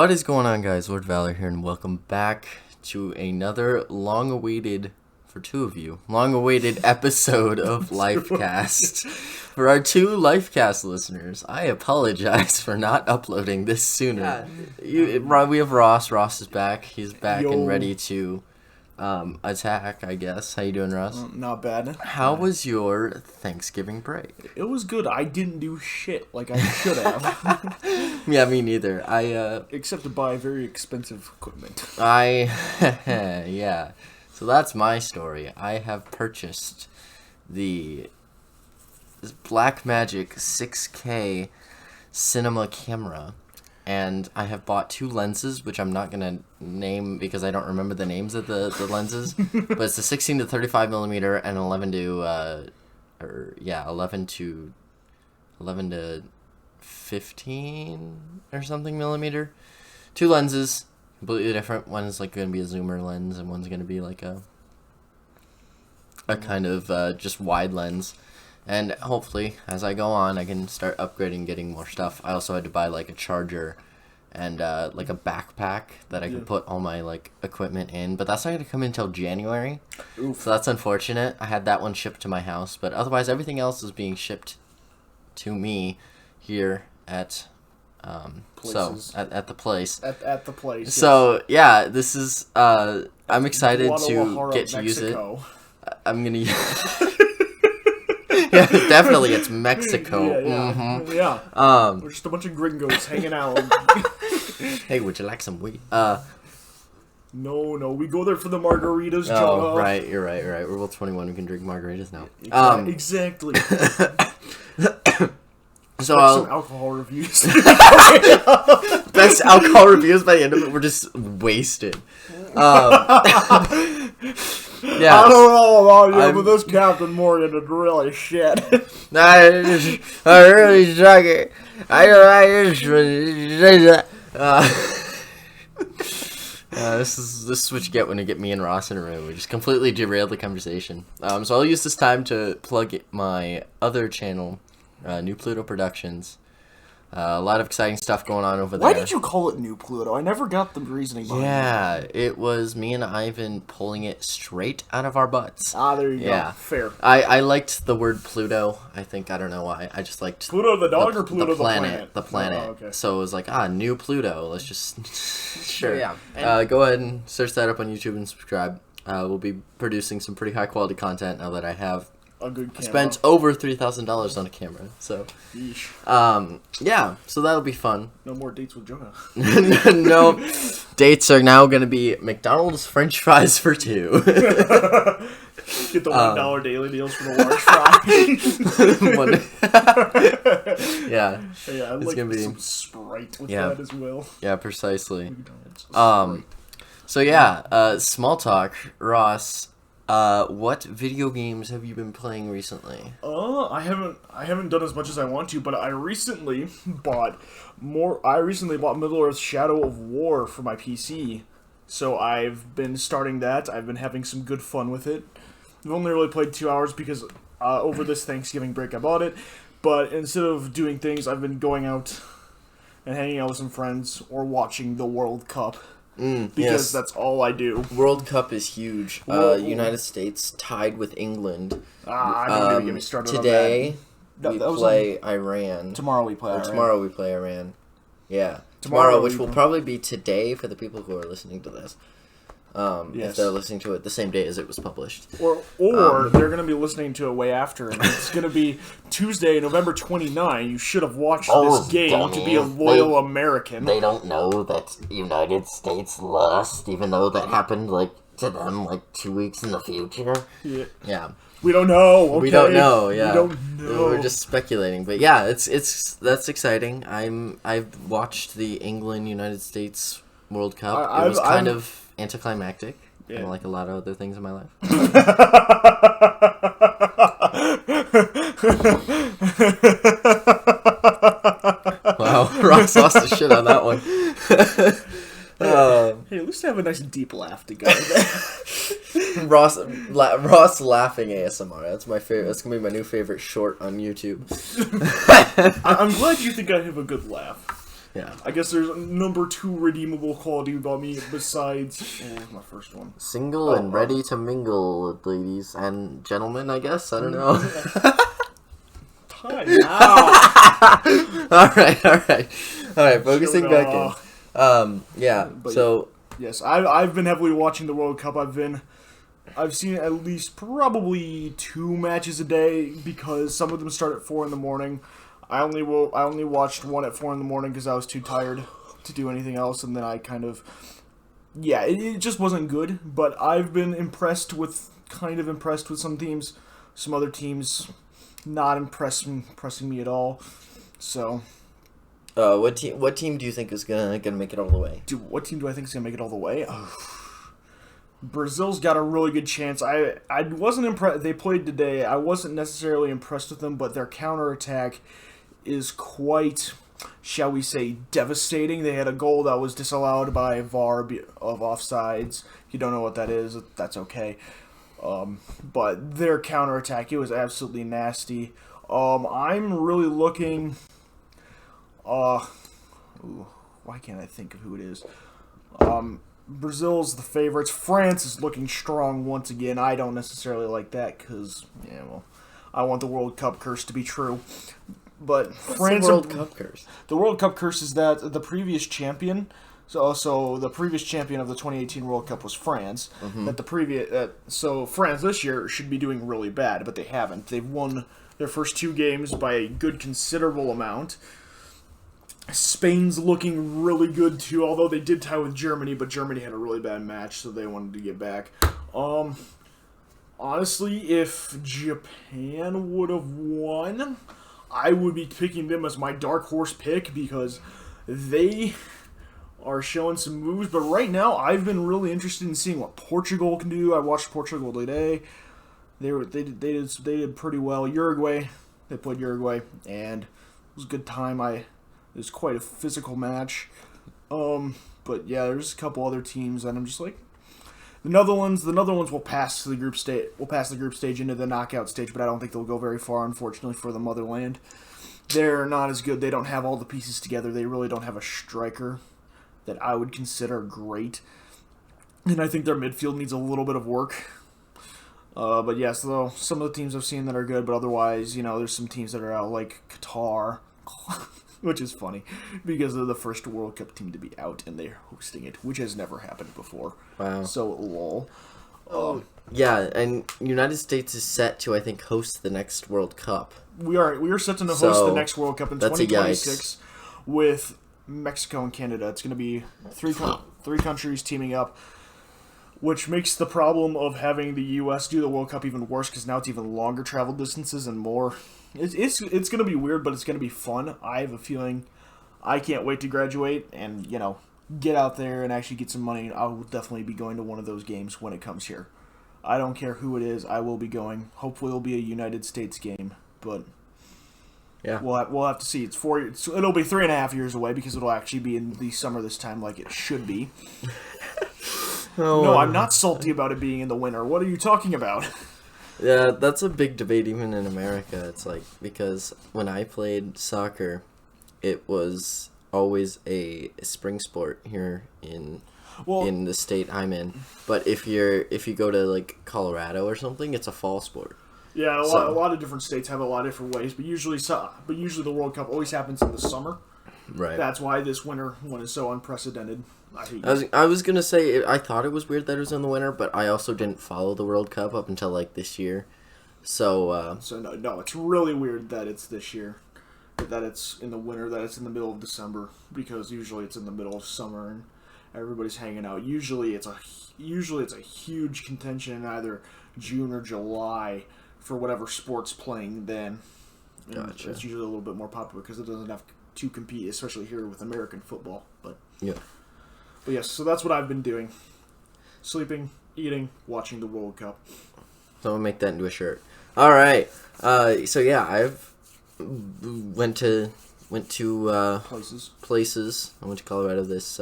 What is going on, guys? Lord Valor here, and welcome back to another long-awaited, for two of you, long-awaited episode of Lifecast. For our two Lifecast listeners, I apologize for not uploading this sooner. We have Ross. Ross is back. He's back and ready to attack, I guess. How you doing, Ross? Not bad. How was your Thanksgiving break? It was good. I didn't do shit like I should have. Yeah, me neither. Except to buy very expensive equipment. Yeah. So that's my story. I have purchased the Blackmagic 6K cinema camera, and I have bought two lenses, which I'm not gonna name because I don't remember the names of the lenses. But it's a 16 to 35 millimeter and 11 to 15 or something millimeter. Two lenses, completely different. One's like gonna be a zoomer lens, and one's gonna be like a kind of just wide lens. And hopefully, as I go on, I can start upgrading, getting more stuff. I also had to buy like a charger and like a backpack that I can put all my like equipment in. But that's not going to come in until January. Oof. So that's unfortunate. I had that one shipped to my house, but otherwise everything else is being shipped to me here at at the place. At the place. Yes. So yeah, this is I'm excited to get to use it. I'm gonna. Yeah, definitely, it's Mexico. Yeah. We're just a bunch of gringos hanging out. Hey, would you like some weed? No, we go there for the margaritas, Jonah. Oh, right, you're right. We're both 21, we can drink margaritas now. Exactly. So some alcohol reviews. Best alcohol reviews by the end of it, we're just wasted. Yeah. I don't know about you, but this Captain Morgan is really shit. I really suck it. This is what you get when you get me and Ross in a room. We just completely derailed the conversation. So I'll use this time to plug my other channel, New Pluto Productions. A lot of exciting stuff going on over there. Why did you call it New Pluto? I never got the reasoning behind it. Yeah, it was me and Ivan pulling it straight out of our butts. There you go. Fair. I liked the word Pluto. I don't know why. I just liked Pluto the dog or Pluto the planet? The planet. Oh, okay. So it was like, New Pluto. Let's just... Sure. Yeah. Go ahead and search that up on YouTube and subscribe. We'll be producing some pretty high-quality content now that I have a good camera. Spent over $3,000 on a camera, so yeah, so that'll be fun. No more dates with Jonah. No, dates are now going to be McDonald's French fries for two. Get the $1 daily deals for the large fries. Yeah, I'd like gonna be some Sprite with that as well. Yeah, precisely. So yeah, small talk, Ross. What video games have you been playing recently? I haven't done as much as I want to, but I recently bought Middle-earth: Shadow of War for my PC. So I've been starting that. I've been having some good fun with it. I've only really played 2 hours because over this Thanksgiving break I bought it. But instead of doing things, I've been going out and hanging out with some friends or watching the World Cup. Because that's all I do. World Cup is huge. United States tied with England. Don't even get me started today, on that. we play Iran. Tomorrow we play Iran. Tomorrow we play Iran. Yeah. Tomorrow, which will probably be today for the people who are listening to this. If they're listening to it the same day as it was published. Or they're going to be listening to it way after, and it's going to be Tuesday, November 29. You should have watched this game to be a loyal American. They don't know that United States lost, even though that happened to them 2 weeks in the future. Yeah. We don't know. Okay? We don't know. Yeah. We don't know. We're just speculating, but yeah, that's exciting. I've watched the England United States World Cup. It was kind of anticlimactic, like a lot of other things in my life. Wow, Ross lost his shit on that one. Hey, at least have a nice deep laugh together. Ross laughing ASMR. That's my favorite. That's gonna be my new favorite short on YouTube. I'm glad you think I have a good laugh. Yeah. I guess there's number 2 redeemable quality about me besides my first one. Single and ready to mingle, ladies and gentlemen, I guess. I don't know. Time out. Alright, focusing back in. So yes, I've been heavily watching the World Cup. I've seen at least probably 2 matches a day because some of them start at 4 in the morning. I only watched one at 4 in the morning because I was too tired to do anything else, and then I kind of it just wasn't good. But I've been impressed with some teams, some other teams not impressing me at all. So, what team do you think is gonna make it all the way? What team do I think is gonna make it all the way? Brazil's got a really good chance. I wasn't impressed. They played today. I wasn't necessarily impressed with them, but their counterattack is quite, shall we say, devastating. They had a goal that was disallowed by VAR of offsides. If you don't know what that is, that's okay. But their counterattack, it was absolutely nasty. I'm really looking. Why can't I think of who it is? Brazil's the favorites. France is looking strong once again. I don't necessarily like that because, I want the World Cup curse to be true. But France. The World Cup curse? The World Cup curse is that the previous champion. So the previous champion of the 2018 World Cup was France. Mm-hmm. So France this year should be doing really bad, but they haven't. They've won their first 2 games by a good considerable amount. Spain's looking really good too, although they did tie with Germany, but Germany had a really bad match, so they wanted to get back. Honestly, if Japan would have won, I would be picking them as my dark horse pick because they are showing some moves. But right now, I've been really interested in seeing what Portugal can do. I watched Portugal today. They did pretty well. They played Uruguay, and it was a good time. It was quite a physical match. But yeah, there's a couple other teams, and I'm just like, the Netherlands will pass the group stage. Will pass the group stage into the knockout stage, but I don't think they'll go very far. Unfortunately for the motherland, they're not as good. They don't have all the pieces together. They really don't have a striker that I would consider great, and I think their midfield needs a little bit of work. But yes, though some of the teams I've seen that are good, but otherwise, there's some teams that are out like Qatar. Which is funny, because they're the first World Cup team to be out, and they're hosting it, which has never happened before. Wow. So, lol. Yeah, and United States is set to, I think, host the next World Cup. We are set to host the next World Cup in 2026 with Mexico and Canada. It's going to be three countries teaming up, which makes the problem of having the U.S. do the World Cup even worse, because now it's even longer travel distances and more. It's going to be weird, but it's going to be fun. I have a feeling I can't wait to graduate and, get out there and actually get some money. I will definitely be going to one of those games when it comes here. I don't care who it is. I will be going. Hopefully it'll be a United States game, but yeah, we'll have to see. It'll be 3.5 years away because it'll actually be in the summer this time like it should be. No, I'm not salty about it being in the winter. What are you talking about? Yeah, that's a big debate even in America. It's like, because when I played soccer, it was always a spring sport here in the state I'm in. But if you go to like Colorado or something, it's a fall sport. Yeah, a lot of different states have a lot of different ways, but usually the World Cup always happens in the summer. Right. That's why this winter one is so unprecedented. I was gonna say, I thought it was weird that it was in the winter, but I also didn't follow the World Cup up until like this year. So no, it's really weird that it's this year, that it's in the winter, that it's in the middle of December, because usually it's in the middle of summer and everybody's hanging out. Usually it's a huge contention in either June or July for whatever sport's playing then. Gotcha. It's usually a little bit more popular because it doesn't have to compete, especially here with American football. But yes, so that's what I've been doing: sleeping, eating, watching the World Cup. So I'm gonna make that into a shirt. All right. So yeah, I've went to places. I went to Colorado this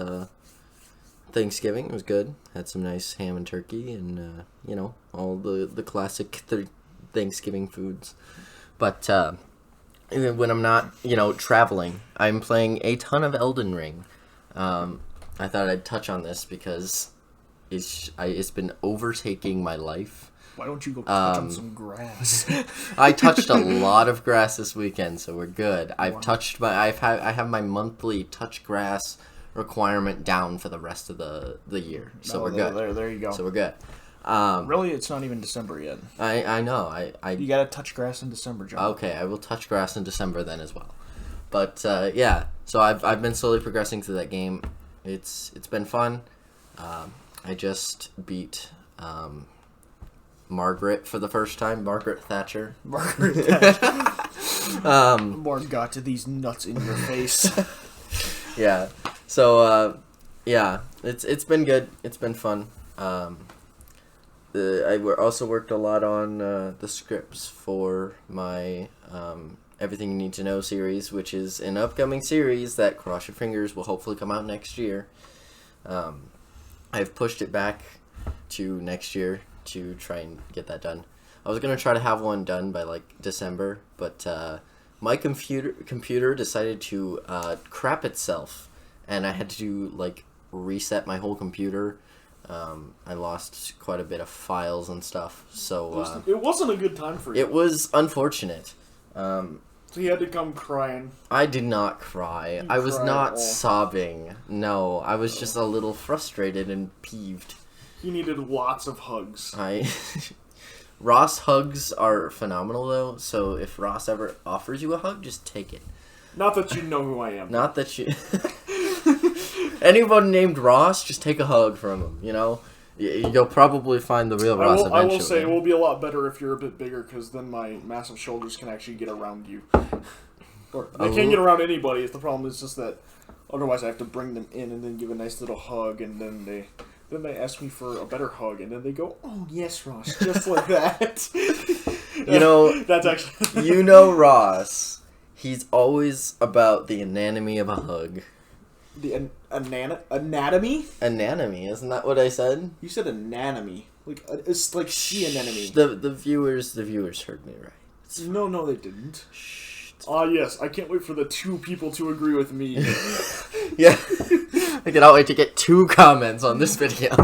Thanksgiving. It was good. Had some nice ham and turkey, and all the classic Thanksgiving foods. But when I'm not, traveling. I'm playing a ton of Elden Ring. I thought I'd touch on this because it's been overtaking my life. Why don't you go touch on some grass? I touched a lot of grass this weekend, so we're good. I have my monthly touch grass requirement down for the rest of the year, so we're good. There you go. So we're good. Really, it's not even December yet. I know. You gotta touch grass in December, John. Okay, I will touch grass in December then as well. But yeah, so I've been slowly progressing through that game. It's been fun. I just beat Margaret for the first time. Margaret Thatcher. Margaret Thatcher. More got to these nuts in your face. Yeah. So yeah, it's been good. It's been fun. I also worked a lot on the scripts for my Everything You Need to Know series, which is an upcoming series that, cross your fingers, will hopefully come out next year. I've pushed it back to next year to try and get that done. I was going to try to have one done by, December, but my computer decided to crap itself, and I had to, reset my whole computer. I lost quite a bit of files and stuff, so... it wasn't a good time for you. It was unfortunate. So you had to come crying. I did not cry. I was not sobbing. No, I was just a little frustrated and peeved. He needed lots of hugs. Ross hugs are phenomenal, though, so if Ross ever offers you a hug, just take it. Not that you know who I am. Not that you... Anybody named Ross, just take a hug from him, You'll probably find the real Ross eventually. I will say it will be a lot better if you're a bit bigger, because then my massive shoulders can actually get around you. Or they can't get around anybody. The problem is just that otherwise I have to bring them in and then give a nice little hug, and then they ask me for a better hug, and then they go, "Oh yes, Ross," just like that. That's actually Ross. He's always about the anatomy of a hug. The anatomy? Anatomy, isn't that what I said? You said anatomy. It's like sea anemone. The viewers heard me right. No, they didn't. Yes, I can't wait for the 2 people to agree with me. Yeah. I cannot wait to get 2 comments on this video.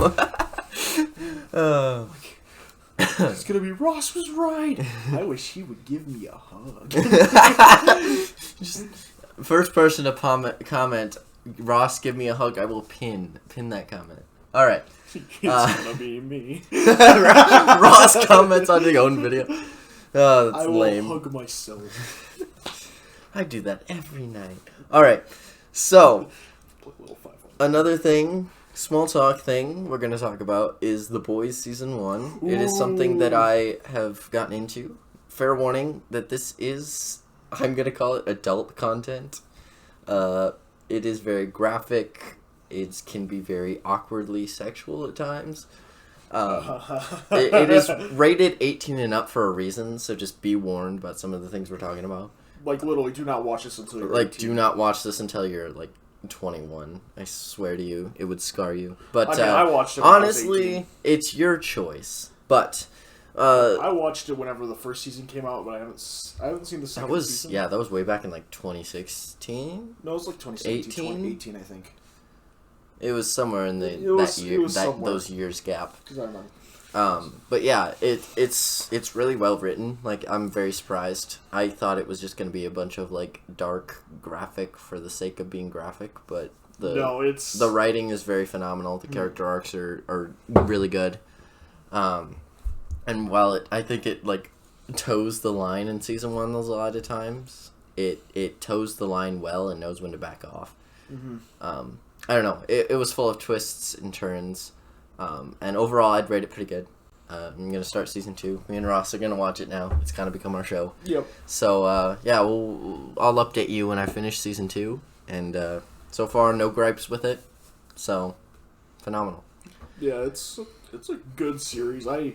It's gonna be, Ross was right. I wish he would give me a hug. First person to comment, Ross, give me a hug, I will pin that comment. Alright. It's gonna be me. Ross comments on his own video. Oh, that's lame. I will hug myself. I do that every night. Alright, so, another thing, small talk thing we're going to talk about is The Boys Season 1. Ooh. It is something that I have gotten into. Fair warning that this is, I'm going to call it adult content. It is very graphic. It can be very awkwardly sexual at times. It is rated 18 and up for a reason, so just be warned about some of the things we're talking about. Literally, do not watch this until you're 18. Do not watch this until you're, 21. I swear to you, it would scar you. But I watched it when honestly, I was 18. It's your choice. But I watched it whenever the first season came out, but I haven't seen the second season. Yeah, that was way back in 2016. No, it was 2017, 2018, I think. It was somewhere in those years gap. Because I remember. But yeah, it's really well written. I'm very surprised. I thought it was just gonna be a bunch of dark graphic for the sake of being graphic, but the writing is very phenomenal. The character arcs are really good. And while I think it toes the line in season 1 a lot of times, it toes the line well and knows when to back off. Mm-hmm. I don't know. It was full of twists and turns. And overall, I'd rate it pretty good. I'm going to start season 2. Me and Ross are going to watch it now. It's kind of become our show. Yep. So, yeah, I'll update you when I finish season 2. And so far, no gripes with it. So, phenomenal. Yeah, it's a good series. I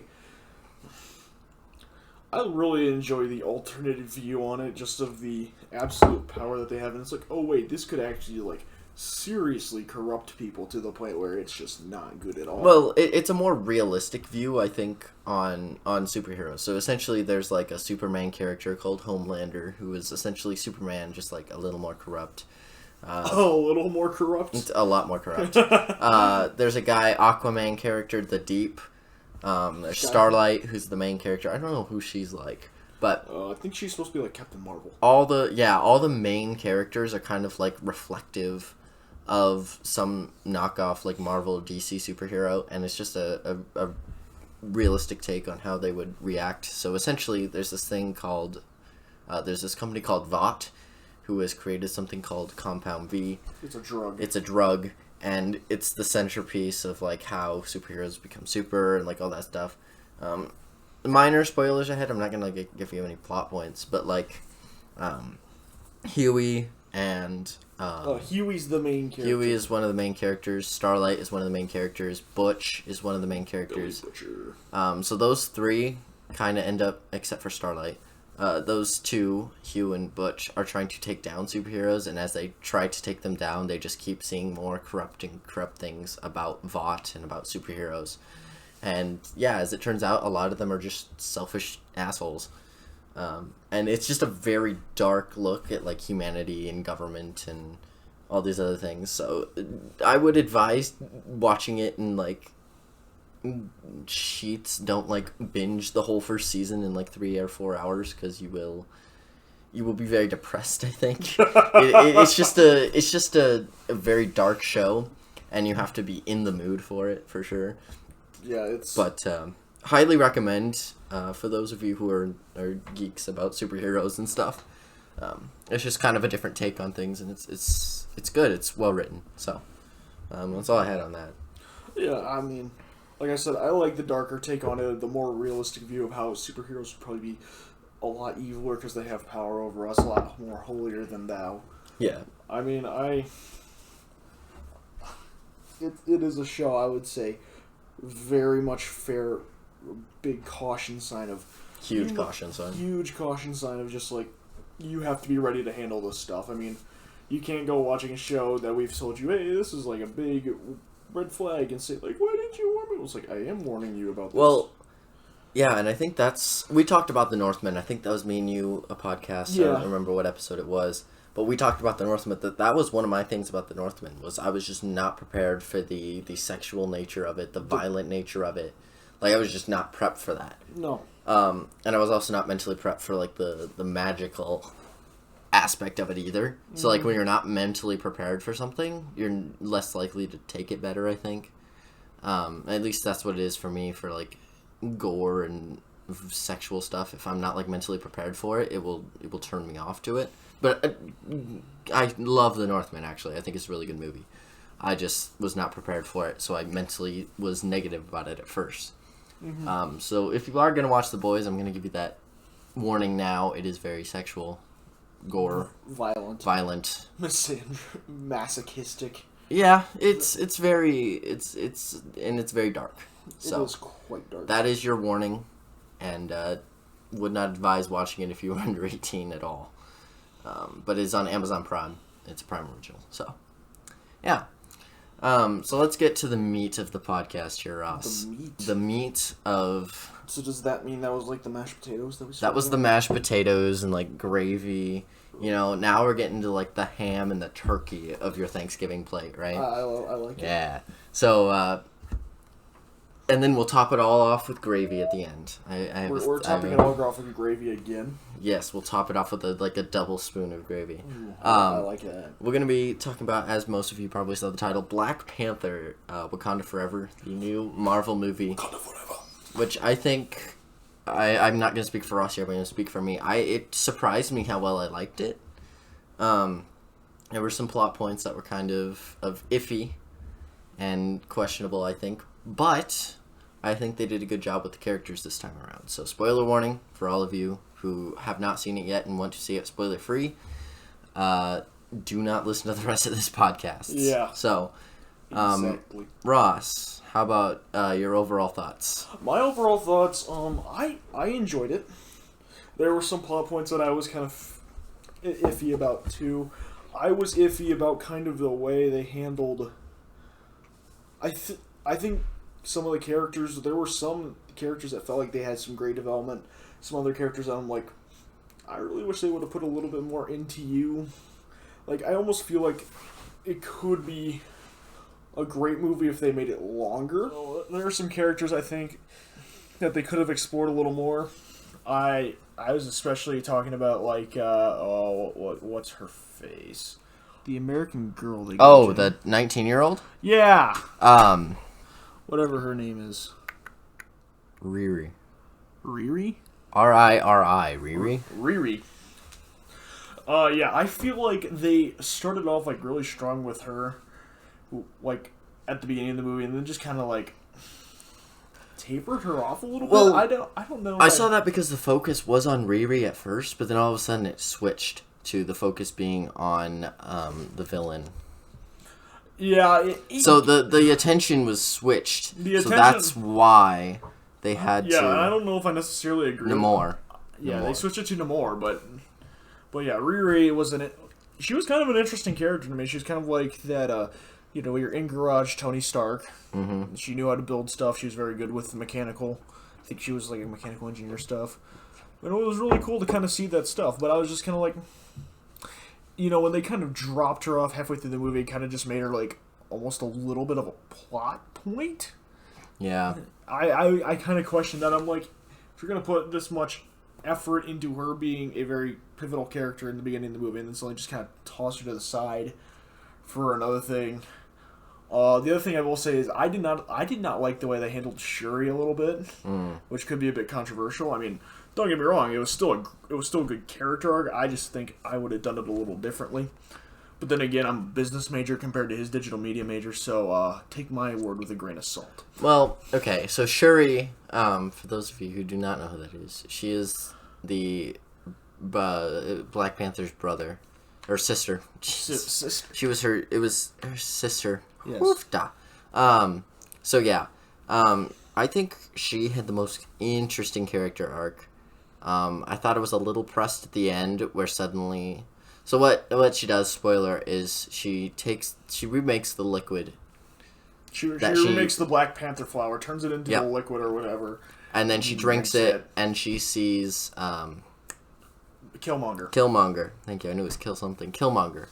really enjoy the alternative view on it, just of the absolute power that they have. And it's oh, wait, this could actually, seriously corrupt people to the point where it's just not good at all. Well, it's a more realistic view, I think, on superheroes. So essentially, there's like a Superman character called Homelander, who is essentially Superman, just like a little more corrupt. A little more corrupt? A lot more corrupt. There's a guy, Aquaman character, The Deep. There's Starlight, who's the main character. I don't know who she's like, but I think she's supposed to be like Captain Marvel. All the main characters are kind of like reflective of some knockoff like Marvel DC superhero, and it's just a realistic take on how they would react. So essentially, there's this thing called there's this company called Vought, who has created something called Compound V. It's a drug. It's a drug, and it's the centerpiece of like how superheroes become super and like all that stuff. Minor spoilers ahead. I'm not gonna give you any plot points, but like Huey and Huey's the main character. Huey is one of the main characters. Starlight is one of the main characters. Butch is one of the main characters. Billy Butcher. So those three kind of end up, except for Starlight, those two, Hugh and Butch, are trying to take down superheroes, and as they try to take them down, they just keep seeing more corrupt things about Vought and about superheroes. And yeah, as it turns out, a lot of them are just selfish assholes. And it's just a very dark look at like humanity and government and all these other things. So I would advise watching it in like sheets. Don't like binge the whole first season in like 3 or 4 hours, because you will be very depressed, I think. It's just a very dark show, and you have to be in the mood for it for sure. Yeah, it's... But highly recommend for those of you who are geeks about superheroes and stuff. It's just kind of a different take on things, and it's good. It's well written. So that's all I had on that. Yeah, I mean, like I said, I like the darker take on it, the more realistic view of how superheroes would probably be a lot eviler because they have power over us, a lot more holier than thou. Yeah. I mean, it is a show, I would say, very much fair, big caution sign of... Huge caution sign. Huge caution sign of just, like, you have to be ready to handle this stuff. I mean, you can't go watching a show that we've told you, hey, this is, like, a big red flag, and say, like, why didn't you warn me? It was like, I am warning you about this. Well, yeah, and I think we talked about the Northman. I think that was me and you, a podcast. Yeah. I don't remember what episode it was. But we talked about the Northman. That was one of my things about the Northman, was I was just not prepared for the sexual nature of it, the violent nature of it. Like, I was just not prepped for that. No. And I was also not mentally prepped for, like, the magical aspect of it either. So, like, when you're not mentally prepared for something, you're less likely to take it better, I think. At least that's what it is for me, for, like, gore and sexual stuff. If I'm not, like, mentally prepared for it, it will turn me off to it. But I love The Northman, actually. I think it's a really good movie. I just was not prepared for it, so I mentally was negative about it at first. Mm-hmm. So if you are going to watch The Boys, I'm going to give you that warning now. It is very sexual, gore, violent, masochistic. Yeah, it's very dark. So it is quite dark. That is your warning, and would not advise watching it if you were under 18 at all. But it's on Amazon Prime. It's a Prime original. So, yeah. So let's get to the meat of the podcast here, Ross. The meat of... So does that mean that was like the mashed potatoes that we That was the mashed potatoes and like gravy. You know, now we're getting to like the ham and the turkey of your Thanksgiving plate, right? I like it. Yeah. So, and then we'll top it all off with gravy at the end. We're topping it all off with gravy again? Yes, we'll top it off with a double spoon of gravy. Ooh, I like that. We're going to be talking about, as most of you probably saw the title, Black Panther, Wakanda Forever, the new Marvel movie. Wakanda Forever. Which I think, I'm not going to speak for Ross here, but I'm going to speak for me. It surprised me how well I liked it. There were some plot points that were kind of iffy and questionable, I think. But I think they did a good job with the characters this time around. So spoiler warning for all of you who have not seen it yet and want to see it spoiler free. Do not listen to the rest of this podcast. Yeah. So, exactly. Ross, how about your overall thoughts? My overall thoughts, I enjoyed it. There were some plot points that I was kind of iffy about too. I was iffy about kind of the way they handled. I think some of the characters, there were some characters that felt like they had some great development. Some other characters that I'm like, I really wish they would have put a little bit more into you. Like, I almost feel like it could be a great movie if they made it longer. There are some characters I think that they could have explored a little more. I was especially talking about like what's her face? The American girl they the 19-year-old? Yeah. Whatever her name is. Riri. Riri? R-I-R-I. Riri? Riri. Yeah, I feel like they started off like really strong with her, like at the beginning of the movie, and then just kind of like tapered her off a little bit. I don't know. I saw that because the focus was on Riri at first, but then all of a sudden it switched to the focus being on the villain. Yeah. So the attention was switched. So that's why they had to. Yeah, I don't know if I necessarily agree. Namor. Yeah, they switched it to Namor, but yeah, Riri she was kind of an interesting character to me. She was kind of like that, your in-garage Tony Stark. Mm-hmm. She knew how to build stuff. She was very good with the mechanical. I think she was like a mechanical engineer stuff. And it was really cool to kind of see that stuff. But I was just kind of like, when they kind of dropped her off halfway through the movie, it kind of just made her like almost a little bit of a plot point. Yeah. I kind of questioned that. I'm like, if you're going to put this much effort into her being a very pivotal character in the beginning of the movie, and then suddenly just kind of toss her to the side for another thing. The other thing I will say is I did not like the way they handled Shuri a little bit, which could be a bit controversial. I mean, don't get me wrong, it was still a good character arc. I just think I would have done it a little differently. But then again, I'm a business major compared to his digital media major, so take my word with a grain of salt. Well, okay, so Shuri, for those of you who do not know who that is, she is the Black Panther's brother. Or sister. Sister. It was her sister. Yes. Woofda. So yeah. I think she had the most interesting character arc. I thought it was a little pressed at the end where suddenly... So what she does, spoiler, is she remakes the liquid. She remakes the Black Panther flower, turns it into the liquid or whatever. And then she drinks it, and she sees... Killmonger. Thank you. I knew it was kill something. Killmonger.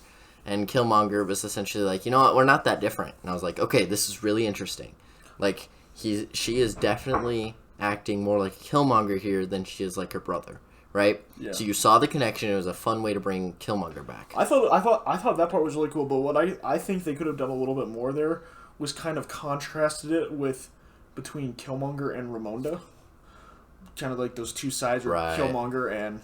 And Killmonger was essentially like, you know what, we're not that different. And I was like, okay, this is really interesting. Like, she is definitely acting more like Killmonger here than she is like her brother. Right? Yeah. So you saw the connection. It was a fun way to bring Killmonger back. I thought that part was really cool, but what I think they could have done a little bit more there was kind of contrasted it between Killmonger and Ramonda. Kind of like those two sides where Killmonger and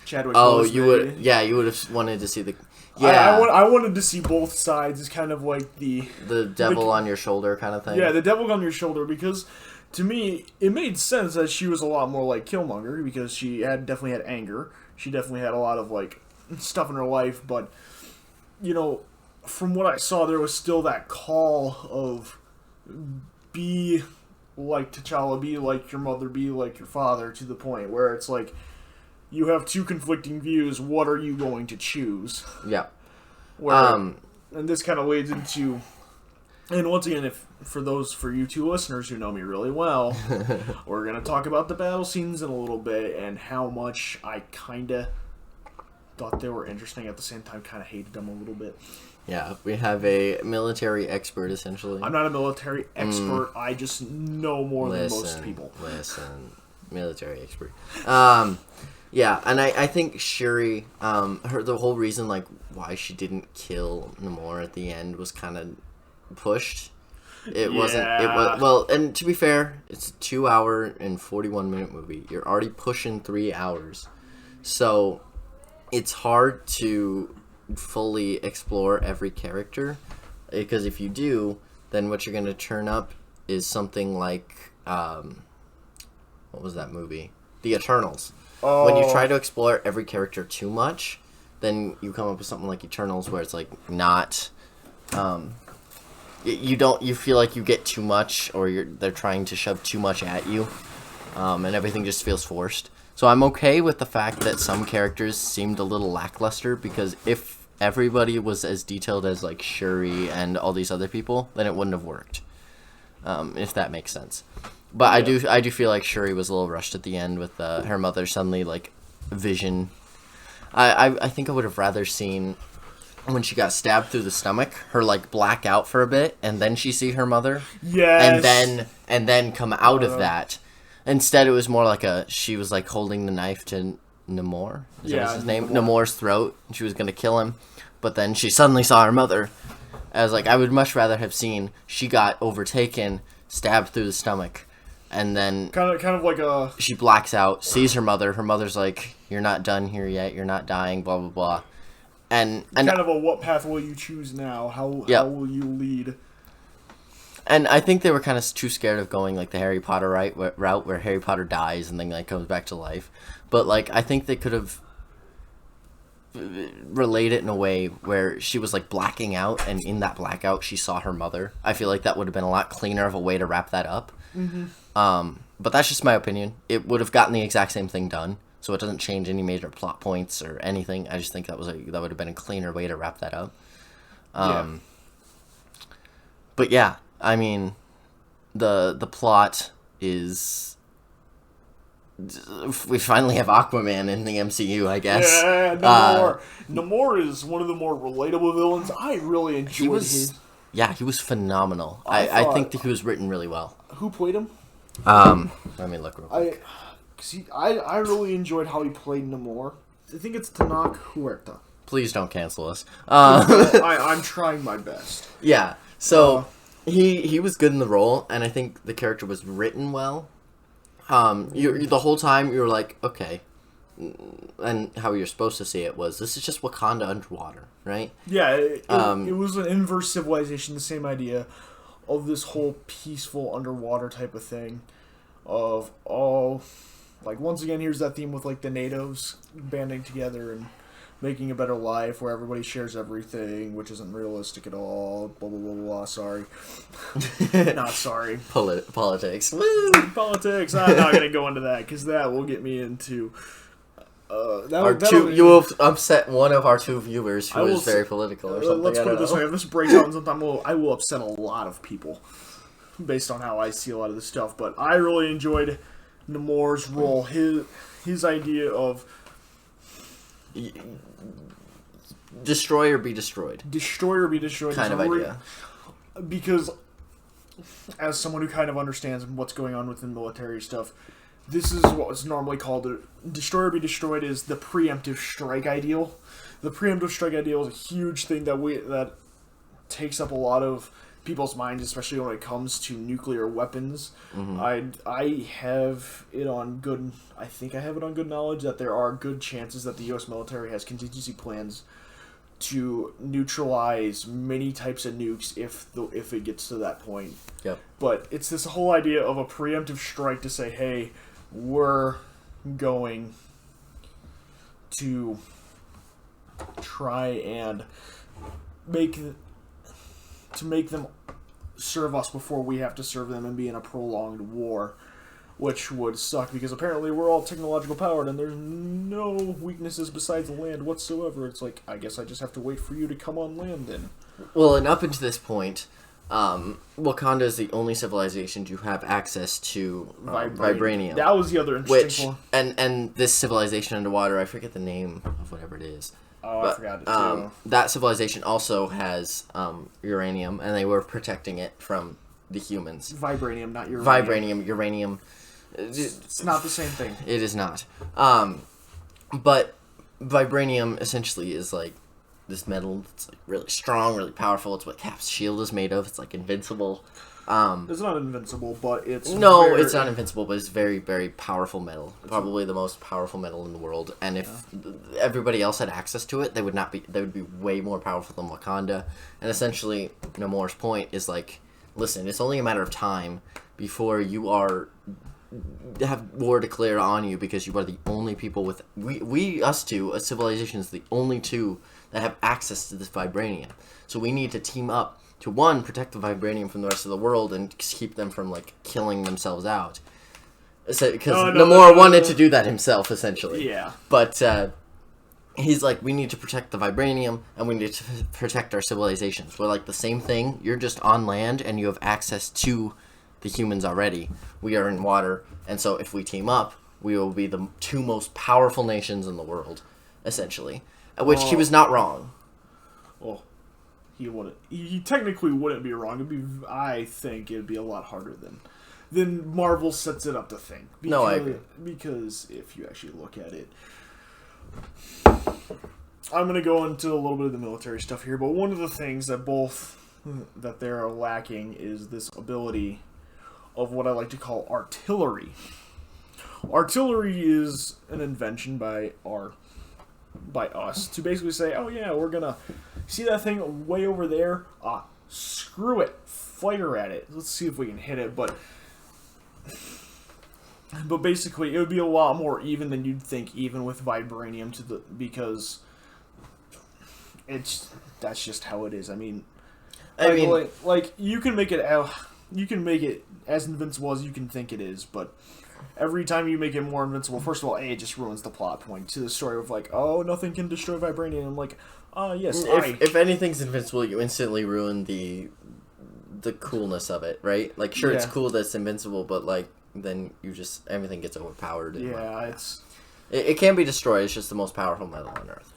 Chadwick Boseman. You would have wanted to see the... Yeah. I wanted to see both sides as kind of like the devil on your shoulder kind of thing. Yeah, the devil on your shoulder, because to me, it made sense that she was a lot more like Killmonger, because she definitely had anger. She definitely had a lot of like stuff in her life, but from what I saw, there was still that call of be like T'Challa, be like your mother, be like your father, to the point where it's like, you have two conflicting views. What are you going to choose? Yeah. And this kind of leads into, and once again, for you two listeners who know me really well, we're gonna talk about the battle scenes in a little bit and how much I kind of thought they were interesting, at the same time kind of hated them a little bit. Yeah, we have a military expert essentially. I'm not a military expert. I just know more than most people. Military expert. Yeah, and I think Shuri, the whole reason like why she didn't kill Namor at the end was kind of pushed. It wasn't. It was well, and to be fair, it's a 2-hour and 41-minute movie. You're already pushing 3 hours, so it's hard to fully explore every character, because if you do, then what you're gonna turn up is something like what was that movie? The Eternals. Oh. When you try to explore every character too much, then you come up with something like Eternals, where it's like not, you feel like you get too much, or they're trying to shove too much at you, and everything just feels forced. So I'm okay with the fact that some characters seemed a little lackluster, because if everybody was as detailed as like Shuri and all these other people, then it wouldn't have worked. If that makes sense. But I do feel like Shuri was a little rushed at the end with her mother suddenly like vision. I think I would have rather seen when she got stabbed through the stomach, her like black out for a bit, and then she see her mother. Yes. And then come out of that. Instead, it was more like she was like holding the knife to Namor. Is that his name? Namor's throat, and she was gonna kill him, but then she suddenly saw her mother. I was like, I would much rather have seen she got overtaken, stabbed through the stomach, and then kind of like a she blacks out, sees her mother. Her mother's like, "You're not done here yet. You're not dying." Blah blah blah. And kind of a what path will you choose now? How will you lead? And I think they were kind of too scared of going like the Harry Potter route where Harry Potter dies and then like comes back to life. But like I think they could have relayed it in a way where she was like blacking out, and in that blackout she saw her mother. I feel like that would have been a lot cleaner of a way to wrap that up. Mm-hmm. But that's just my opinion. It would have gotten the exact same thing done, so it doesn't change any major plot points or anything. I just think that would have been a cleaner way to wrap that up. But yeah, I mean, the plot is we finally have Aquaman in the MCU, I guess. Yeah, Namor. Namor is one of the more relatable villains. I really enjoyed his. Yeah, he was phenomenal. I think that he was written really well. Who played him? Let me look real quick. I really enjoyed how he played Namor. I think it's Tanakh Huerta. Please don't cancel us. I'm trying my best. Yeah, so he was good in the role, and I think the character was written well. The whole time you were like, okay, and how you're supposed to see it was, this is just Wakanda underwater, right? Yeah, it was an inverse civilization, the same idea of this whole peaceful underwater type of thing. Of like once again, here's that theme with like the natives banding together and making a better life where everybody shares everything, which isn't realistic at all. Blah blah blah blah. Sorry, not sorry. Politics. Woo! Politics. I'm not gonna go into that because that will get me into. You will upset one of our two viewers who is very political or something. Let's put it this way: if this breaks out sometime, I will upset a lot of people based on how I see a lot of this stuff. But I really enjoyed Namor's role. His idea of destroy or be destroyed. Destroy or be destroyed. Kind of idea. Because as someone who kind of understands what's going on within military stuff, this is what was normally called destroy or be destroyed is the preemptive strike ideal. The preemptive strike ideal is a huge thing that takes up a lot of people's minds, especially when it comes to nuclear weapons. Mm-hmm. I have it on good. I think I have it on good knowledge that there are good chances that the U.S. military has contingency plans to neutralize many types of nukes if it gets to that point. Yep. But it's this whole idea of a preemptive strike to say, hey, we're going to try and make them serve us before we have to serve them and be in a prolonged war, which would suck because apparently we're all technological powered and there's no weaknesses besides land whatsoever. It's like, I guess I just have to wait for you to come on land then. Well, and up until this point, Wakanda is the only civilization to have access to vibranium. That was the other interesting point. And this civilization underwater, I forget the name of whatever it is. Oh, I forgot it too. That civilization also has uranium, and they were protecting it from the humans. Vibranium, not uranium. Uranium. It's not the same thing. It is not. But vibranium essentially is like this metal. It's like really strong, really powerful. It's what Cap's shield is made of. It's like invincible. It's not invincible, but it's... No, it's not invincible, but it's very, very powerful metal. Probably the most powerful metal in the world. And if everybody else had access to it, they would be way more powerful than Wakanda. And essentially, Namor's point is like, listen, it's only a matter of time before you have war declared on you because you are the only people with... us two, a civilization is the only two that have access to this vibranium. So we need to team up to, one, protect the vibranium from the rest of the world and keep them from, like, killing themselves out. Because Namor wanted to do that himself, essentially. Yeah. But he's like, we need to protect the vibranium, and we need to protect our civilizations. We're like the same thing. You're just on land, and you have access to the humans already. We are in water, and so if we team up, we will be the two most powerful nations in the world, essentially. Which he was not wrong. Well, he wouldn't. He technically wouldn't be wrong. I think it'd be a lot harder than Marvel sets it up to think. Because, no, I agree. Because if you actually look at it, I'm going to go into a little bit of the military stuff here, but one of the things that they're lacking is this ability of what I like to call artillery. Artillery is an invention by us to basically say, oh yeah, we're going to see that thing way over there? Screw it. Fire at it. Let's see if we can hit it, but basically, it would be a lot more even than you'd think, even with vibranium, because that's just how it is. I mean, you can make it as invincible as you can think it is, but every time you make it more invincible, first of all, it just ruins the plot point to the story of like, oh, nothing can destroy vibranium. I'm like, yes. If anything's invincible, you instantly ruin the coolness of it, right? Like, sure, it's cool that it's invincible, but like, then everything gets overpowered. And it can be destroyed. It's just the most powerful metal on Earth.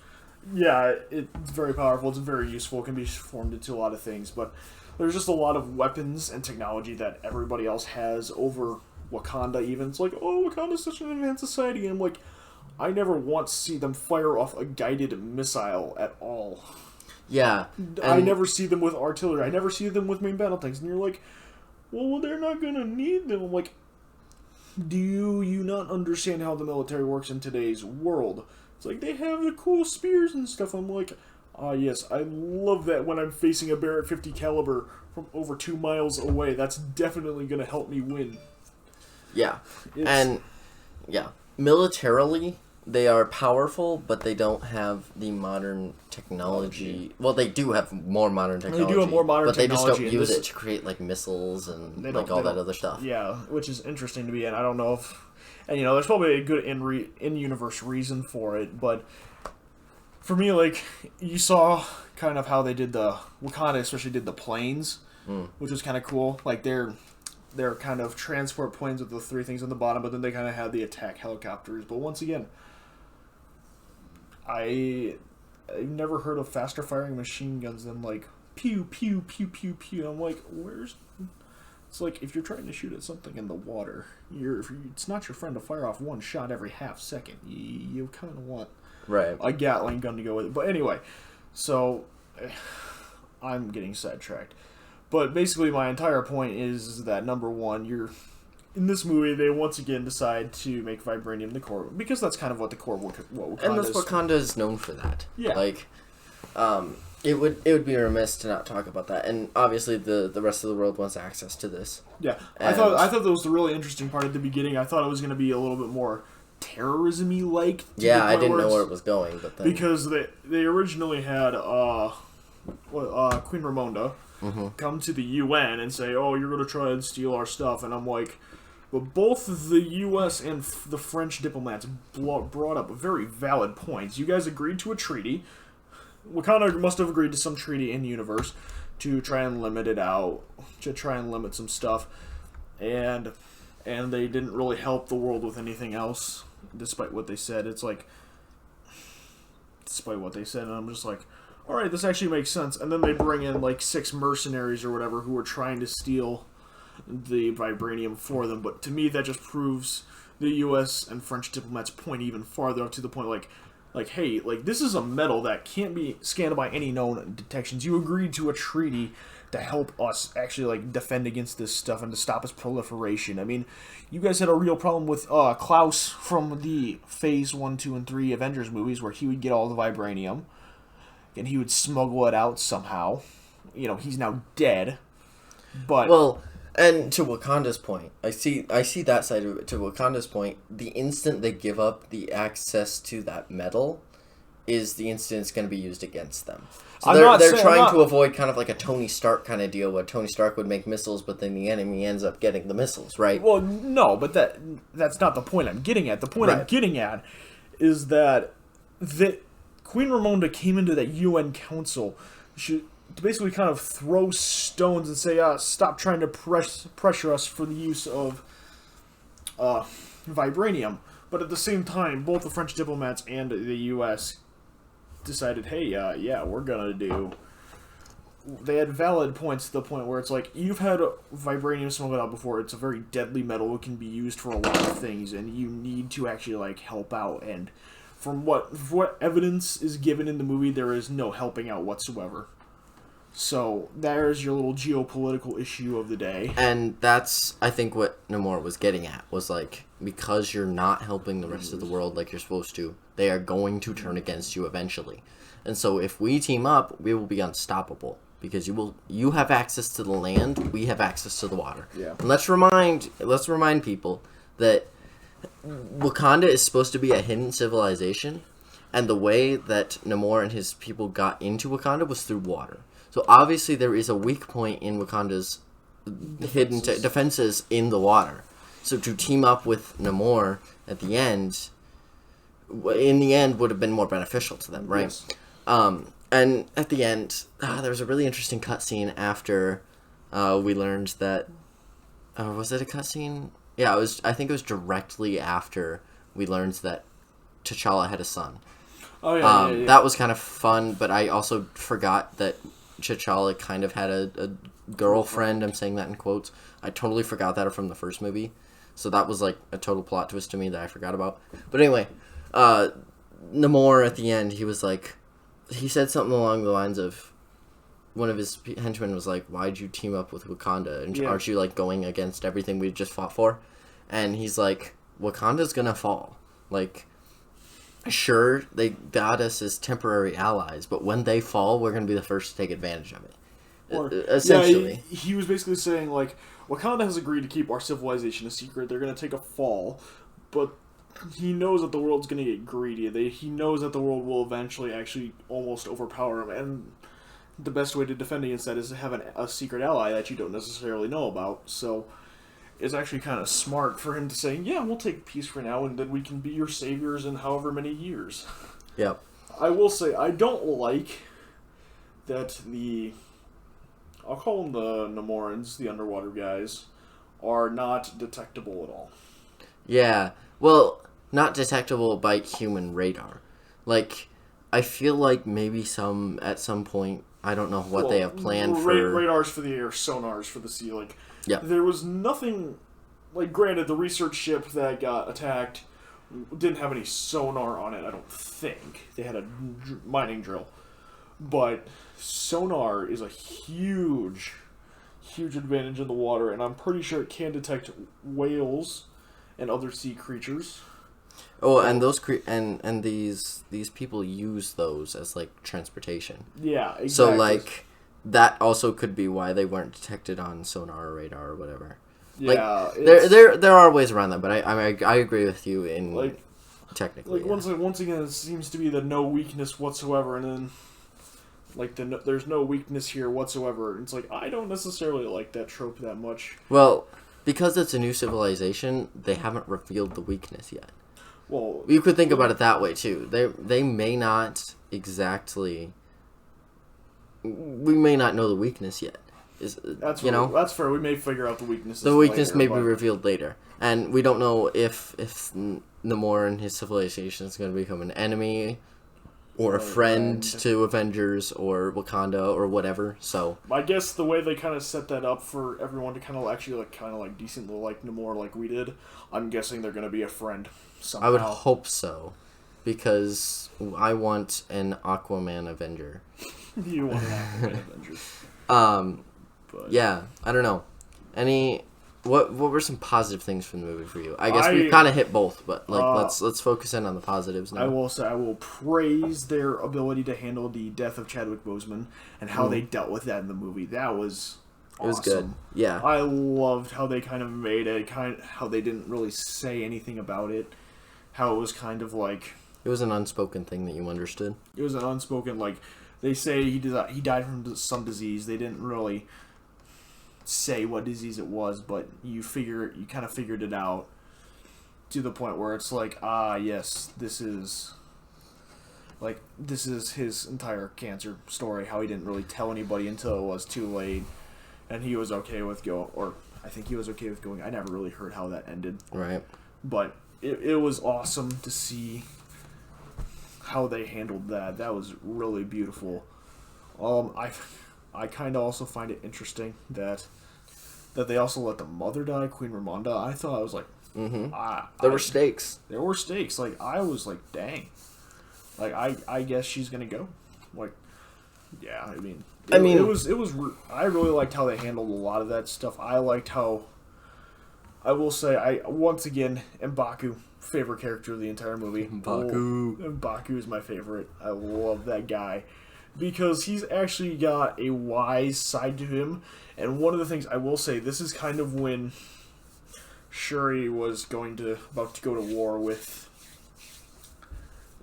Yeah, it's very powerful. It's very useful. It can be formed into a lot of things, but there's just a lot of weapons and technology that everybody else has over Wakanda. Even it's like, oh, Wakanda's such an advanced society, and I'm like, I never once see them fire off a guided missile at all. Yeah, I never see them with artillery. I never see them with main battle tanks, and you're like, well, they're not gonna need them. I'm like, do you not understand how the military works in today's world? It's like, they have the cool spears and stuff. I'm like, yes, I love that when I'm facing a Barrett 50 caliber from over 2 miles away. That's definitely going to help me win. Yeah. Militarily, they are powerful, but they don't have the modern technology. Well, they do have more modern technology. They do have more modern technology. But they just don't use it to create, like, missiles and like all that other stuff. Yeah, which is interesting to me, and I don't know if... And, there's probably a good in-universe reason for it, but for me, like, you saw kind of how they did Wakanda especially did the planes, which was kind of cool. Like, they're kind of transport planes with the 3 things on the bottom, but then they kind of had the attack helicopters. But once again, I've never heard of faster firing machine guns than, like, pew, pew, pew, pew, pew. I'm like, It's like, if you're trying to shoot at something in the water, it's not your friend to fire off one shot every half second. You kind of want a Gatling gun to go with it. But anyway, so I'm getting sidetracked. But basically, my entire point is that, number one, in this movie, they once again decide to make vibranium the core, because that's kind of what the core what Wakanda is. And Wakanda is known for that. Yeah. Like, it would be remiss to not talk about that, and obviously the rest of the world wants access to this. Yeah, I thought that was the really interesting part at the beginning. I thought it was going to be a little bit more terrorism-y like. Yeah, I didn't know where it was going, but then because they originally had Queen Ramonda come to the UN and say, "Oh, you're going to try and steal our stuff," and I'm like, but both the U.S. and the French diplomats brought up very valid points. You guys agreed to a treaty. Wakanda must have agreed to some treaty in the universe to try and limit it out, to try and limit some stuff, and they didn't really help the world with anything else, despite what they said. It's like, despite what they said, and I'm just like, all right, this actually makes sense. And then they bring in like 6 mercenaries or whatever who are trying to steal the vibranium for them. But to me, that just proves the U.S. and French diplomats' point even farther, up to the point like, hey, like, this is a metal that can't be scanned by any known detections. You agreed to a treaty to help us actually, like, defend against this stuff and to stop its proliferation. I mean, you guys had a real problem with Klaus from the Phase 1, 2, and 3 Avengers movies, where he would get all the vibranium and he would smuggle it out somehow. He's now dead. But well, and to Wakanda's point, I see that side of it. To Wakanda's point, the instant they give up the access to that metal is the instant it's going to be used against them. So they're trying to avoid kind of like a Tony Stark kind of deal, where Tony Stark would make missiles, but then the enemy ends up getting the missiles, right? Well, no, but that's not the point I'm getting at. The point I'm getting at is that Queen Ramonda came into that UN council to basically kind of throw stones and say, stop trying to pressure us for the use of vibranium. But at the same time, both the French diplomats and the U.S. decided, hey, yeah, we're gonna do... They had valid points to the point where it's like, you've had vibranium smuggled out before, it's a very deadly metal, it can be used for a lot of things, and you need to actually, like, help out, and from what evidence is given in the movie, there is no helping out whatsoever. So, there's your little geopolitical issue of the day. And that's, I think, what Namor was getting at, was like, because you're not helping the rest of the world like you're supposed to, they are going to turn against you eventually. And so if we team up, we will be unstoppable. Because you have access to the land, we have access to the water. Yeah. And let's remind people that Wakanda is supposed to be a hidden civilization, and the way that Namor and his people got into Wakanda was through water. So obviously there is a weak point in Wakanda's hidden defenses in the water. So to team up with Namor at the end, in the end, would have been more beneficial to them, right? Yes. And at the end, there was a really interesting cutscene after we learned that... was it a cutscene? Yeah, I think it was directly after we learned that T'Challa had a son. Oh, yeah. That was kind of fun, but I also forgot that T'Challa kind of had a girlfriend. I'm saying that in quotes. I totally forgot that from the first movie. So that was like a total plot twist to me that I forgot about. But anyway, Namor at the end, he was like... He said something along the lines of, one of his henchmen was like, why'd you team up with Wakanda? And aren't you, like, going against everything we just fought for? And he's like, Wakanda's gonna fall. Like, sure, they got us as temporary allies, but when they fall, we're gonna be the first to take advantage of it. Essentially. Yeah, he was basically saying, like, Wakanda has agreed to keep our civilization a secret. They're gonna take a fall, but... He knows that the world's going to get greedy. He knows that the world will eventually actually almost overpower him, and the best way to defend against that is to have a secret ally that you don't necessarily know about. So it's actually kind of smart for him to say, yeah, we'll take peace for now, and then we can be your saviors in however many years. Yep. I will say, I don't like that I'll call them the Namorans, the underwater guys, are not detectable at all. Yeah. Well, not detectable by human radar. Like, I feel like maybe at some point, I don't know what they have planned for... Radars for the air, sonars for the sea, like... Yeah. There was nothing... Like, granted, the research ship that got attacked didn't have any sonar on it, I don't think. They had a mining drill. But sonar is a huge advantage in the water, and I'm pretty sure it can detect whales and other sea creatures. Oh, and those and these people use those as like transportation. Yeah, exactly. So like that also could be why they weren't detected on sonar or radar or whatever. Yeah, like, there are ways around that, but I agree with you in like technically. Like once again, it seems to be the no weakness whatsoever, and then like there's no weakness here whatsoever. It's like I don't necessarily like that trope that much. Well, because it's a new civilization, they haven't revealed the weakness yet. Well, you could think about it that way too. They may not exactly. We may not know the weakness yet. That's fair. We may figure out the weaknesses. The weakness may be revealed later, and we don't know if Namor and his civilization is going to become an enemy or a friend to Avengers or Wakanda or whatever. So I guess the way they kind of set that up for everyone to kind of actually like decently like Namor like we did, I'm guessing they're going to be a friend somehow. I would hope so, because I want an Aquaman Avenger. You want an Aquaman Avenger. But yeah, I don't know. What were some positive things from the movie for you? I guess we kind of hit both, but let's focus in on the positives now. I will praise their ability to handle the death of Chadwick Boseman and how they dealt with that in the movie. That was awesome. It was good. Yeah. I loved how they kind of made it, how they didn't really say anything about it. How it was kind of like it was an unspoken thing that you understood. It was an unspoken, like they say he died from some disease. They didn't really say what disease it was, but you kind of figured it out to the point where it's like, yes, this is like, this is his entire cancer story, how he didn't really tell anybody until it was too late, and he was okay with or I think he was okay with going. I never really heard how that ended. Right. But it was awesome to see how they handled that. That was really beautiful. I kind of also find it interesting that they also let the mother die, Queen Ramonda. I thought, I was like, there were stakes. There were stakes. Like, I was like, dang. Like, I guess she's gonna go. Like, yeah. I mean, it was. I really liked how they handled a lot of that stuff. I liked how. I will say, once again, M'Baku, favorite character of the entire movie. M'Baku is my favorite. I love that guy because he's actually got a wise side to him. And one of the things I will say, this is kind of when Shuri was about to go to war with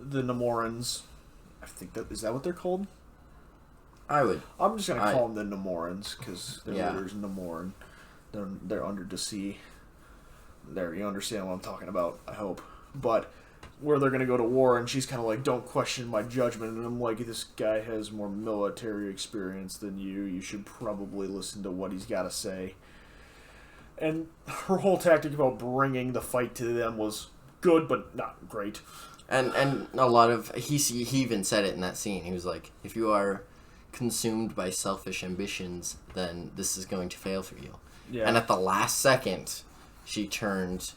the Namorans. I think is that what they're called? I'm just gonna call them the Namorans because their leader's Namoran. They're under the sea. There, you understand what I'm talking about, I hope. But where they're going to go to war, and she's kind of like, don't question my judgment. And I'm like, this guy has more military experience than you. You should probably listen to what he's got to say. And her whole tactic about bringing the fight to them was good, but not great. And a lot of... He even said it in that scene. He was like, if you are consumed by selfish ambitions, then this is going to fail for you. Yeah. And at the last second... she turned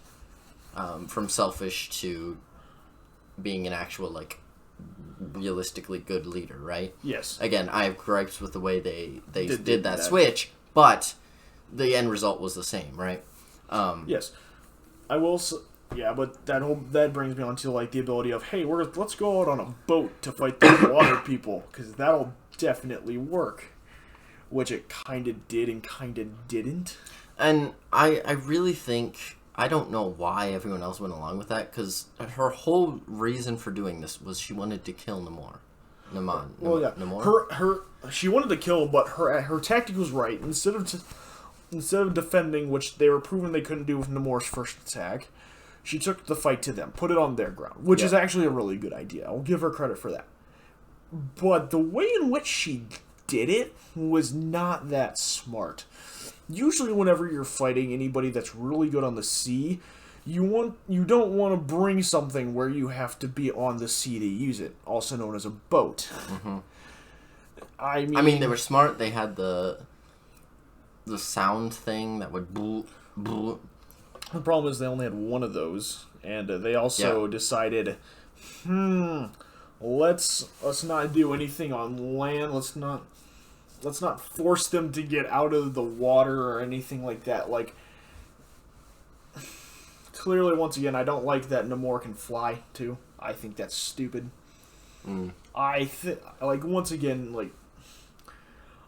from selfish to being an actual, like, realistically good leader, right? Yes. Again, I have gripes with the way they did that switch, but the end result was the same, right? Yes. I will... Yeah, but that brings me on to, like, the ability of, hey, let's go out on a boat to fight the water people, because that'll definitely work. Which it kind of did and kind of didn't. And I really think, I don't know why everyone else went along with that, because her whole reason for doing this was she wanted to kill Namor. Namor? She wanted to kill him, but her tactic was right. Instead of defending, which they were proven they couldn't do with Namor's first attack, she took the fight to them, put it on their ground, which is actually a really good idea. I'll give her credit for that. But the way in which she did it was not that smart. Usually whenever you're fighting anybody that's really good on the sea, you don't want to bring something where you have to be on the sea to use it, also known as a boat. Mm-hmm. I mean, they were smart. They had the sound thing that would boo, boo. The problem is they only had one of those, and they also decided, let's not do anything on land. Let's not force them to get out of the water or anything like that. Like, clearly, once again, I don't like that Namor can fly, too. I think that's stupid. Once again, like,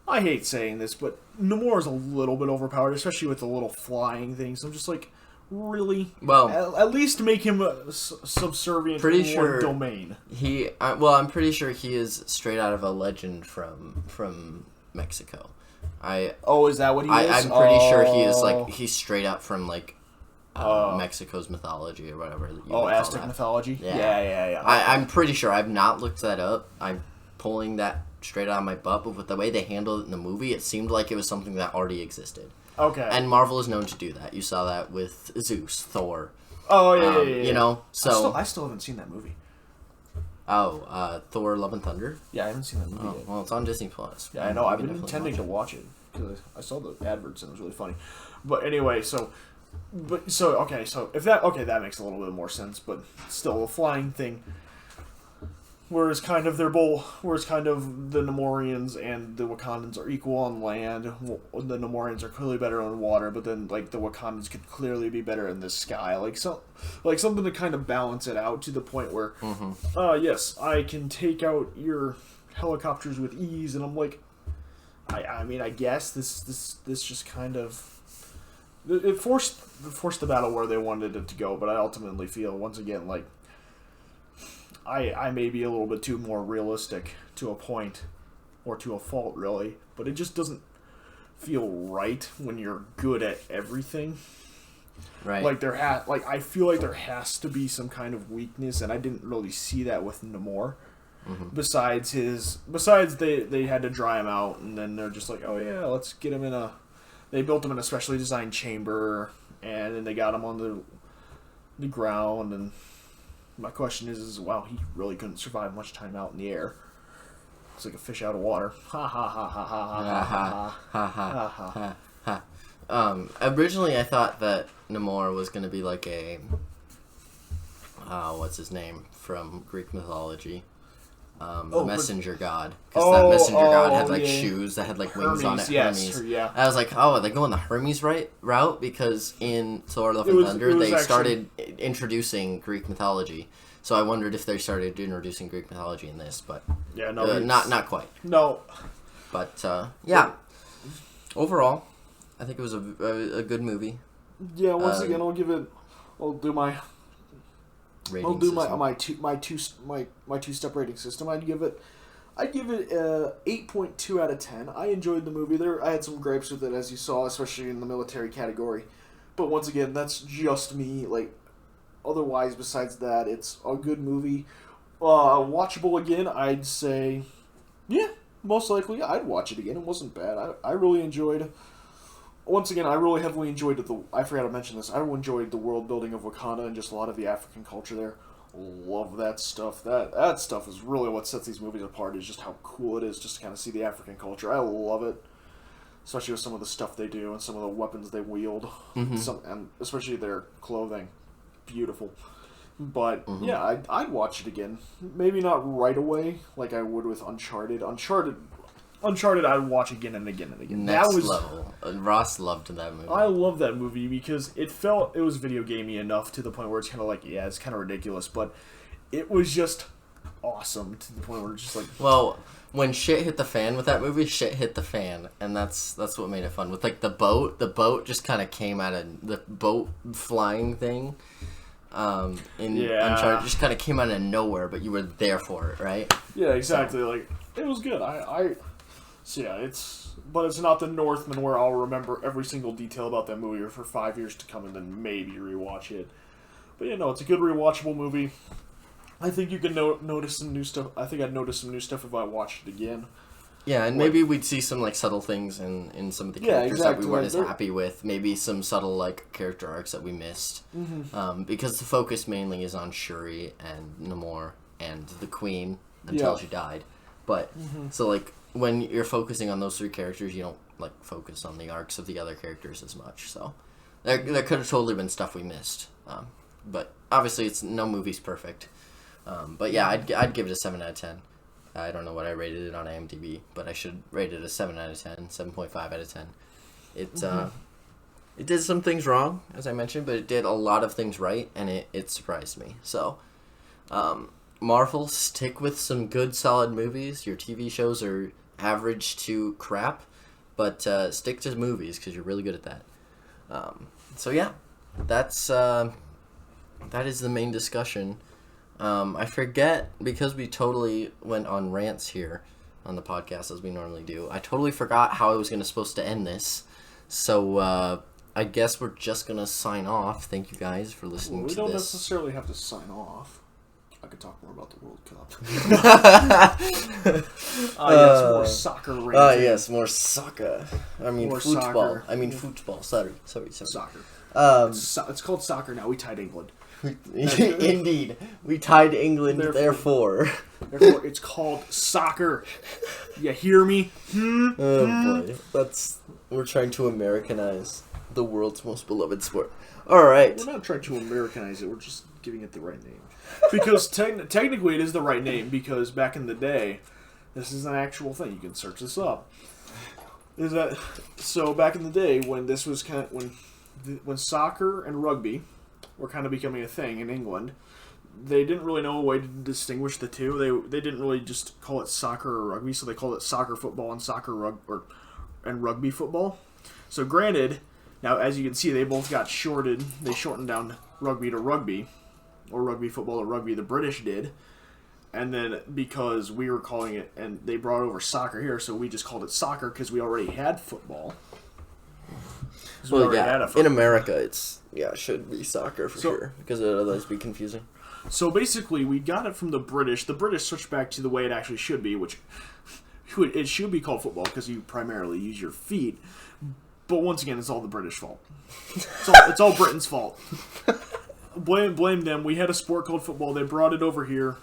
I hate saying this, but Namor is a little bit overpowered, especially with the little flying things. I'm just like, really? Well, at least make him subservient in one domain. I'm pretty sure he is straight out of a legend from Mexico. Is that what he is? I'm pretty sure he is, like, he's straight up from, like, Mexico's mythology or whatever. Aztec mythology? Yeah. I'm pretty sure. I've not looked that up. I'm pulling that straight out of my butt, but with the way they handled it in the movie, it seemed like it was something that already existed. Okay. And Marvel is known to do that. You saw that with Zeus, Thor. Oh, yeah. You know, so... I still haven't seen that movie. Thor: Love and Thunder? Yeah, I haven't seen that movie yet. Well, it's on Disney+. Plus. Yeah, I know. I've been intending to watch it, because I saw the adverts and it was really funny. But anyway, that makes a little bit more sense, but still, the flying thing... Whereas kind of the Namorians and the Wakandans are equal on land. The Namorians are clearly better on water, but then, like, the Wakandans could clearly be better in the sky. Like something to kind of balance it out to the point where, yes, I can take out your helicopters with ease, and I'm like, I mean, I guess this just kind of it forced the battle where they wanted it to go. But I ultimately feel, once again, like, I may be a little bit too more realistic to a point, or to a fault, really, but it just doesn't feel right when you're good at everything. Right. Like, I feel like there has to be some kind of weakness, and I didn't really see that with Namor. Besides they had to dry him out, and then they're just like, oh yeah, let's get him in a. They built him in a specially designed chamber, and then they got him on the ground. And my question is, wow, he really couldn't survive much time out in the air. It's like a fish out of water. Ha ha ha ha ha ha ha ha ha ha. Originally, I thought that Namor was going to be like a what's his name from Greek mythology. The messenger god, because that messenger god had like shoes that had like wings on it. Hermes. I was like, oh, are they going the Hermes route? Because in Thor: Love and Thunder, they started introducing Greek mythology. So I wondered if they started introducing Greek mythology in this, but not quite. No, but yeah. Overall, I think it was a good movie. Yeah. Once again, I'll do my two-step rating system. I'd give it 8.2 out of 10. I enjoyed the movie. I had some gripes with it, as you saw, especially in the military category. But once again, that's just me. Like, otherwise, besides that, it's a good movie. Watchable again, I'd say, yeah, most likely I'd watch it again. It wasn't bad. I really enjoyed. Once again, I really heavily enjoyed I forgot to mention this. I enjoyed the world building of Wakanda and just a lot of the African culture there. Love that stuff. That stuff is really what sets these movies apart. Is just how cool it is just to kind of see the African culture. I love it, especially with some of the stuff they do and some of the weapons they wield. And especially their clothing, beautiful. But yeah, I'd watch it again. Maybe not right away like I would with Uncharted. Uncharted, I'd watch again and again and again. Next level. Ross loved that movie. I love that movie because it was video gamey enough to the point where it's kind of like, yeah, it's kind of ridiculous, but it was just awesome to the point where it's just like... Well, when shit hit the fan with that movie, shit hit the fan, and that's what made it fun. With like the boat just kind of came out of the boat flying thing. Uncharted just kind of came out of nowhere, but you were there for it, right? Yeah, exactly. So. Like, it was good. So yeah, but it's not the Northman where I'll remember every single detail about that movie for 5 years to come and then maybe rewatch it. But it's a good rewatchable movie. I think you can notice some new stuff. I think I'd notice some new stuff if I watched it again. Yeah, and maybe we'd see some like subtle things in some of the characters that we weren't as happy with. Maybe some subtle like character arcs that we missed. Because the focus mainly is on Shuri and Namor and the Queen until she died. But so like when you're focusing on those three characters, you don't like focus on the arcs of the other characters as much. So there could have totally been stuff we missed. But obviously, no movie's perfect. But yeah, I'd give it a 7 out of 10. I don't know what I rated it on IMDb, but I should rate it a 7 out of 10, 7.5 out of 10. It did some things wrong, as I mentioned, but it did a lot of things right, and it surprised me. So, Marvel, stick with some good, solid movies. Your TV shows are average to crap, but stick to movies because you're really good at that. So yeah, that is the main discussion. I forget, because we totally went on rants here on the podcast as we normally do. I totally forgot how I was supposed to end this. So I guess we're just going to sign off. Thank you guys for listening to this. We don't necessarily have to sign off. I could talk more about the World Cup. Yes, more soccer ranting. Yes, more soccer. I mean more football. Soccer. I mean football. Sorry. Soccer. It's called soccer now. We tied England. Indeed. We tied England, therefore. Therefore, it's called soccer. You hear me? Oh boy. We're trying to Americanize the world's most beloved sport. Alright. We're not trying to Americanize it. We're just giving it the right name. Because technically it is the right name, because back in the day, this is an actual thing. You can search this up. So back in the day, when this was when soccer and rugby were kind of becoming a thing in England, they didn't really know a way to distinguish the two. They didn't really just call it soccer or rugby, so they called it soccer football and and rugby football. So granted, now as you can see, they both got shorted. They shortened down rugby to rugby, or rugby football to rugby. The British did, and then because we were calling it, and they brought over soccer here, so we just called it soccer because we already had football. Well, yeah, in America, it should be soccer for sure, because it would otherwise be confusing. So basically, we got it from the British. The British switched back to the way it actually should be, which it should be called football because you primarily use your feet. But once again, it's all the British fault. It's all Britain's fault. Blame them. We had a sport called football. They brought it over here.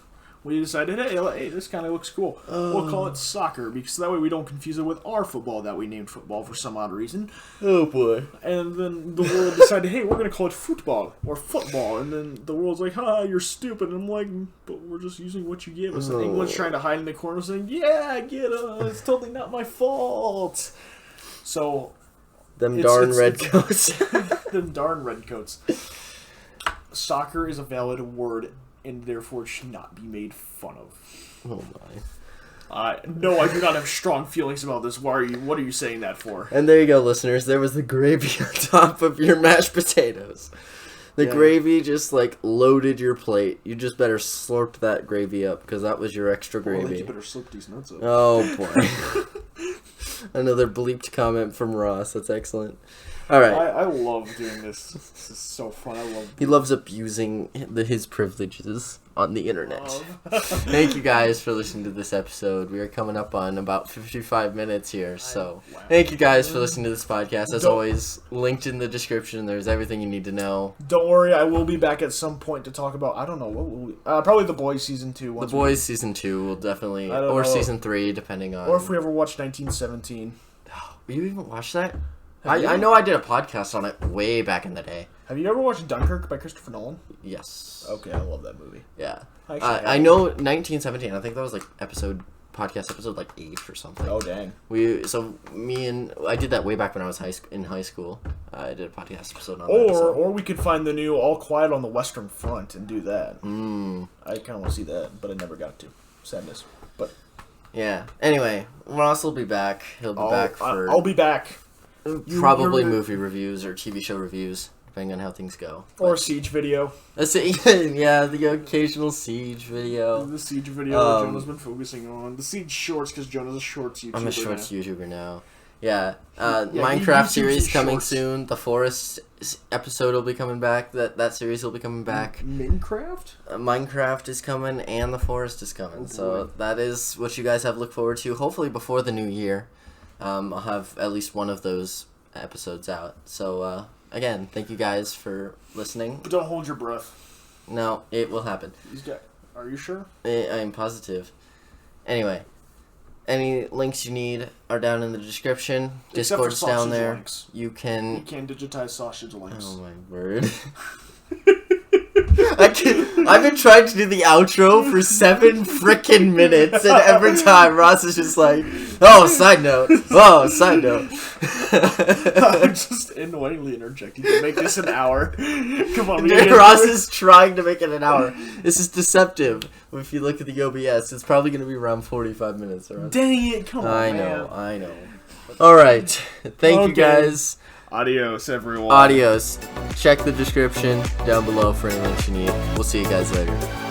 We decided, hey, this kind of looks cool. We'll call it soccer, because that way we don't confuse it with our football that we named football for some odd reason. Oh, boy. And then the world decided, hey, we're going to call it football, or football. And then the world's like, you're stupid. And I'm like, but we're just using what you gave us. And England's trying to hide in the corner saying, yeah, get us. It's totally not my fault. So... Them darn redcoats. Them darn redcoats. Soccer is a valid word, and therefore it should not be made fun of. Oh my. No, I do not have strong feelings about this. What are you saying that for? And there you go, listeners. There was the gravy on top of your mashed potatoes. The gravy just, loaded your plate. You just better slurp that gravy up, because that was your extra gravy. You better slurp these nuts up. Oh, boy. Another bleeped comment from Ross. That's excellent. All right. I love doing this. This is so fun. He loves abusing his privileges on the internet. Thank you guys for listening to this episode. We are coming up on about 55 minutes here. So thank you guys for listening to this podcast. As always, linked in the description. There's everything you need to know. Don't worry. I will be back at some point to talk about, I don't know, what will we... probably The Boys Season 2. The Boys Season 2 will definitely... Or Season 3, depending on... Or if we ever watch 1917. Will you even watch that? I know I did a podcast on it way back in the day. Have you ever watched Dunkirk by Christopher Nolan? Yes. Okay, I love that movie. Yeah. I know 1917. I think that was podcast episode 8 or something. Oh, dang. I did that way back when I was in high school. I did a podcast episode on that. Or we could find the new All Quiet on the Western Front and do that. I kind of want to see that, but I never got to. Sadness. But yeah. Anyway, Ross will be back. He'll be back for... I'll be back. Probably movie reviews or TV show reviews, depending on how things go. Or a Siege video. Yeah, the occasional Siege video. The Siege video that Jonah's been focusing on. The Siege shorts, because Jonah's a shorts YouTuber. I'm a shorts YouTuber now. Yeah. Minecraft series coming soon. The Forest episode will be coming back. That series will be coming back. Minecraft? Minecraft is coming, and The Forest is coming. So that is what you guys have to look forward to. Hopefully before the new year. I'll have at least one of those episodes out. So, again, thank you guys for listening. But don't hold your breath. No, it will happen. Are you sure? I am positive. Anyway, any links you need are down in the description. Discord's down there. Links. You can digitize sausage links. Oh my word. I've been trying to do the outro for 7 frickin' minutes, and every time Ross is just like, side note. I'm just annoyingly interjecting to make this an hour. Come on, Ross is trying to make it an hour. This is deceptive. If you look at the OBS, it's probably going to be around 45 minutes. Around. Dang it, come on, I know. Alright, thank you guys. Adios, everyone. Adios. Check the description down below for any links you need. We'll see you guys later.